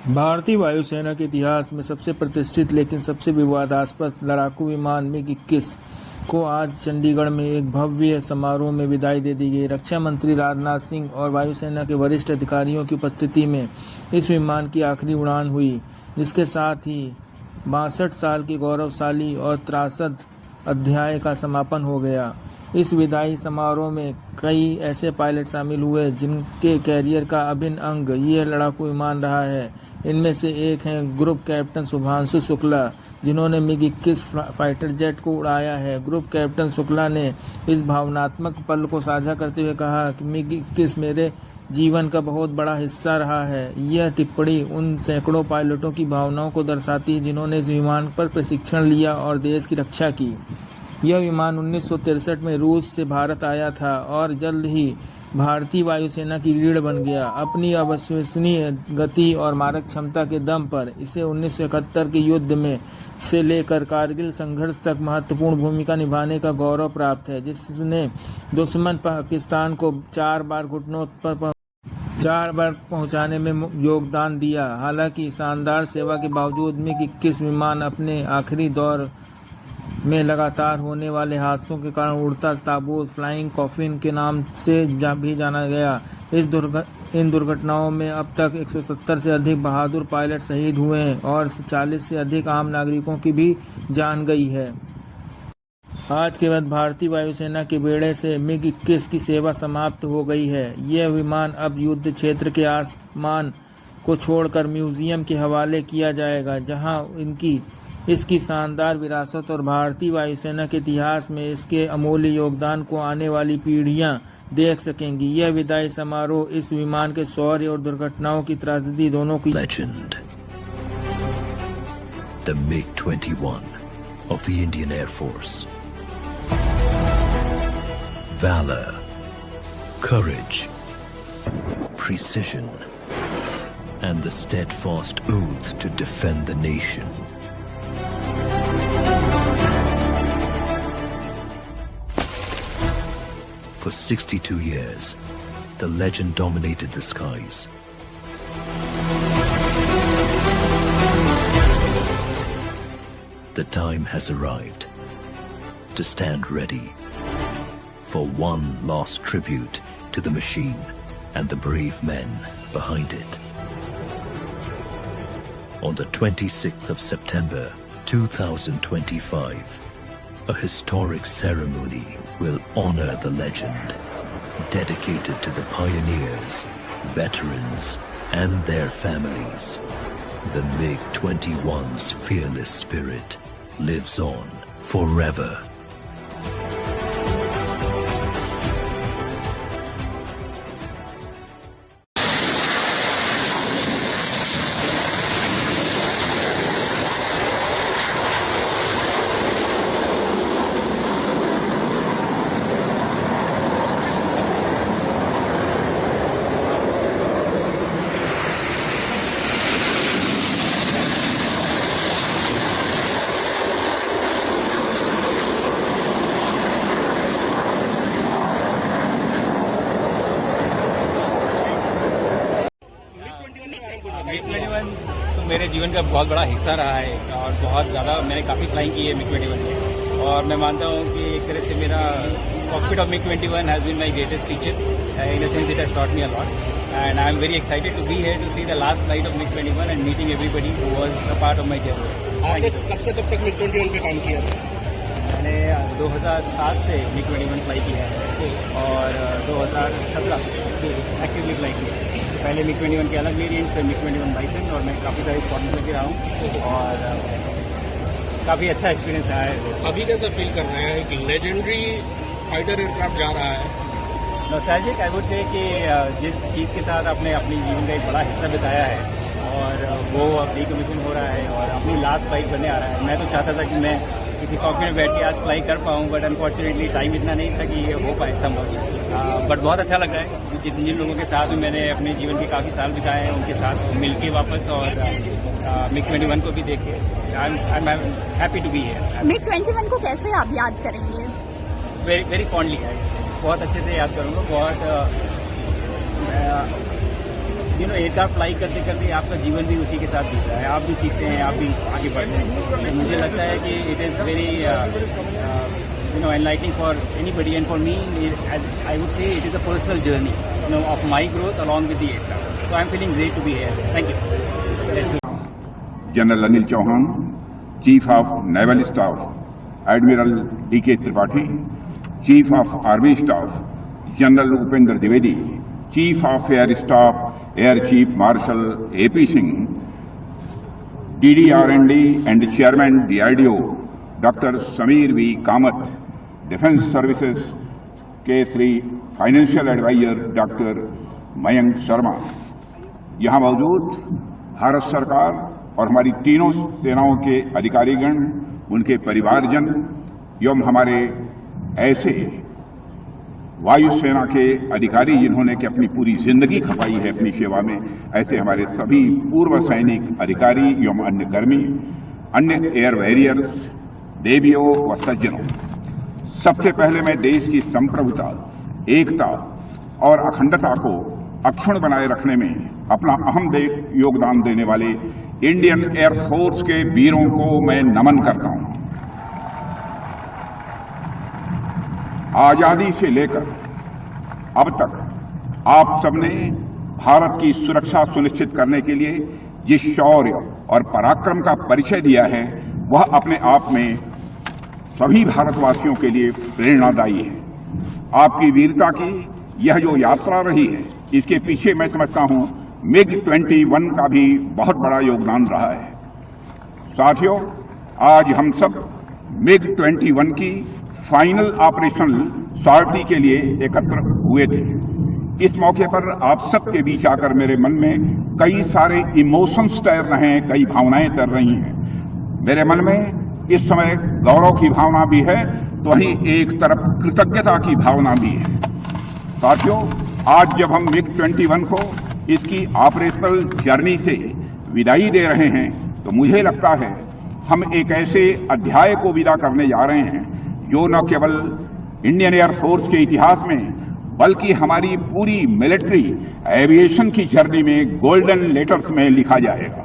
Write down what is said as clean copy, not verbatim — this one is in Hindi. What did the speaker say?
भारतीय वायुसेना के इतिहास में सबसे प्रतिष्ठित लेकिन सबसे विवादास्पद लड़ाकू विमान मिग-21 को आज चंडीगढ़ में एक भव्य समारोह में विदाई दे दी गई। रक्षा मंत्री राजनाथ सिंह और वायुसेना के वरिष्ठ अधिकारियों की उपस्थिति में इस विमान की आखिरी उड़ान हुई, जिसके साथ ही 62 साल के गौरवशाली और त्रासद अध्याय का समापन हो गया। इस विदाई समारोह में कई ऐसे पायलट शामिल हुए जिनके कैरियर का अभिन्न अंग यह लड़ाकू विमान रहा है। इनमें से एक हैं ग्रुप कैप्टन शुभांशु शुक्ला, जिन्होंने मिग-21 फाइटर जेट को उड़ाया है। ग्रुप कैप्टन शुक्ला ने इस भावनात्मक पल को साझा करते हुए कहा कि मिग-21 मेरे जीवन का बहुत बड़ा हिस्सा रहा है। यह टिप्पणी उन सैकड़ों पायलटों की भावनाओं को दर्शाती है जिन्होंने इस विमान पर प्रशिक्षण लिया और देश की रक्षा की। यह विमान 1963 में रूस से भारत आया था और जल्द ही भारतीय वायुसेना की रीढ़ बन गया। अपनी अविश्वसनीय गति और मारक क्षमता के दम पर इसे 1971 के युद्ध में से लेकर कारगिल संघर्ष तक महत्वपूर्ण भूमिका निभाने का गौरव प्राप्त है, जिसने दुश्मन पाकिस्तान को 4 बार घुटनों पर 4 बार पहुंचाने में योगदान दिया। हालांकि शानदार सेवा के बावजूद मिग-21 विमान अपने आखिरी दौर में लगातार होने वाले हादसों के कारण उड़ता ताबूत फ्लाइंग कॉफिन के नाम से भी जाना गया। इन दुर्घटनाओं में अब तक 170 से अधिक बहादुर पायलट शहीद हुए हैं और 40 से अधिक आम नागरिकों की भी जान गई है। आज के बाद भारतीय वायुसेना के बेड़े से मिग-21 की सेवा समाप्त हो गई है। यह विमान अब युद्ध क्षेत्र के आसमान को छोड़कर म्यूजियम के हवाले किया जाएगा, जहां इसकी शानदार विरासत और भारतीय वायुसेना के इतिहास में इसके अमूल्य योगदान को आने वाली पीढ़ियां देख सकेंगी। यह विदाई समारोह इस विमान के शौर्य और दुर्घटनाओं की त्रासदी दोनों की Legend. The MiG-21 of the Indian Air Force. Valor, courage, precision, and the steadfast oath to defend the nation. For 62 years, the legend dominated the skies. The time has arrived to stand ready for one last tribute to the machine and the brave men behind it. On the 26th of September 2025, a historic ceremony will honor the legend, dedicated to the pioneers, veterans, and their families. The MiG-21's fearless spirit lives on forever. MiG-21 तो मेरे जीवन का बहुत बड़ा हिस्सा रहा है और बहुत ज़्यादा मैंने काफ़ी फ्लाइंग की है MiG-21 में, और मैं मानता हूँ कि एक तरह से मेरा cockpit of MiG-21 has been my greatest teacher in the sense it has taught me a lot, and I am very excited to be here to see the last flight of MiG-21 and meeting everybody who was a part of my journey. आपने कब से कब तक MiG-21 पे काम किया? मैंने 2007 से MiG-21 फ्लाई किया है और 2017 एक्टिवली फ्लाई किया है। पहले MiG-21 के अलग वेरिएंट्स थे, MiG-21 बाइसन, और मैं काफ़ी सारे स्पॉट्स में भी रहा हूँ और काफ़ी अच्छा एक्सपीरियंस रहा है। अभी कैसा फील कर रहे हैं कि लेजेंडरी फाइटर एयरक्राफ्ट जा रहा है? नॉस्टैल्जिक आई वुड से कि जिस चीज़ के साथ आपने अपनी जीवन का एक बड़ा हिस्सा बिताया है और वो अब डिकमीशन हो रहा है और अपनी लास्ट फ्लाइट बनने आ रहा है। मैं तो चाहता था कि मैं किसी कॉकपिट में बैठ के आज फ्लाई कर पाऊँ, बट अनफॉर्चुनेटली टाइम इतना नहीं था कि ये हो पाए संभव। बट बहुत अच्छा लग रहा है जिन लोगों के साथ भी मैंने अपने जीवन के काफ़ी साल बिताए हैं उनके साथ मिलके वापस, और MiG-21 को भी देखे। I am happy to be here. MiG-21 को कैसे आप याद करेंगे? वेरी फॉन्डली है, बहुत अच्छे से याद करूँगा। बहुत एयरक्राफ्ट फ्लाई करते करते आपका जीवन भी उसी के साथ बीत रहा है, आप भी सीखते हैं, आप भी आगे बढ़ते हैं। तो मुझे लगता है कि it is very enlightening for anybody, and for me, I would say it is a personal journey, of my growth along with the aircraft. So I'm feeling great to be here. Thank you. General Anil Chauhan, chief of naval staff admiral D K. Tripathi, chief of army staff general Upendra Dwivedi, chief of air staff air chief marshal A P. Singh, DDR&D and chairman DRDO doctor Sameer V Kamat, defence services के Shri financial advisor doctor Mayank Sharma, यहाँ मौजूद भारत सरकार और हमारी तीनों सेनाओं के अधिकारीगण, उनके परिवारजन एवं हमारे ऐसे वायुसेना के अधिकारी जिन्होंने कि अपनी पूरी जिंदगी खपाई है अपनी सेवा में, ऐसे हमारे सभी पूर्व सैनिक अधिकारी एवं अन्य कर्मी, अन्य एयर वॉरियर्स, देवियों व सज्जनों, सबसे पहले मैं देश की संप्रभुता, एकता और अखंडता को अक्षुण्ण बनाए रखने में अपना अहम योगदान देने वाले इंडियन एयरफोर्स के वीरों को मैं नमन करता हूं। आजादी से लेकर अब तक आप सबने भारत की सुरक्षा सुनिश्चित करने के लिए जिस शौर्य और पराक्रम का परिचय दिया है, वह अपने आप में सभी भारतवासियों के लिए प्रेरणादायी है। आपकी वीरता की यह जो यात्रा रही है, इसके पीछे मैं समझता हूं MiG-21 का भी बहुत बड़ा योगदान रहा है। साथियों, आज हम सब MiG-21 की फाइनल ऑपरेशनल सॉर्टी के लिए एकत्र हुए थे। इस मौके पर आप सबके बीच आकर मेरे मन में कई सारे इमोशंस तैर रहे हैं, कई भावनाएं तैर रही हैं। मेरे मन में इस समय गौरव की भावना भी है, तो वहीं एक तरफ कृतज्ञता की भावना भी है। साथियों, आज जब हम MiG-21 को इसकी ऑपरेशनल जर्नी से विदाई दे रहे हैं, तो मुझे लगता है हम एक ऐसे अध्याय को विदा करने जा रहे हैं जो न केवल इंडियन एयरफोर्स के इतिहास में, बल्कि हमारी पूरी मिलिट्री एविएशन की जर्नी में गोल्डन लेटर्स में लिखा जाएगा।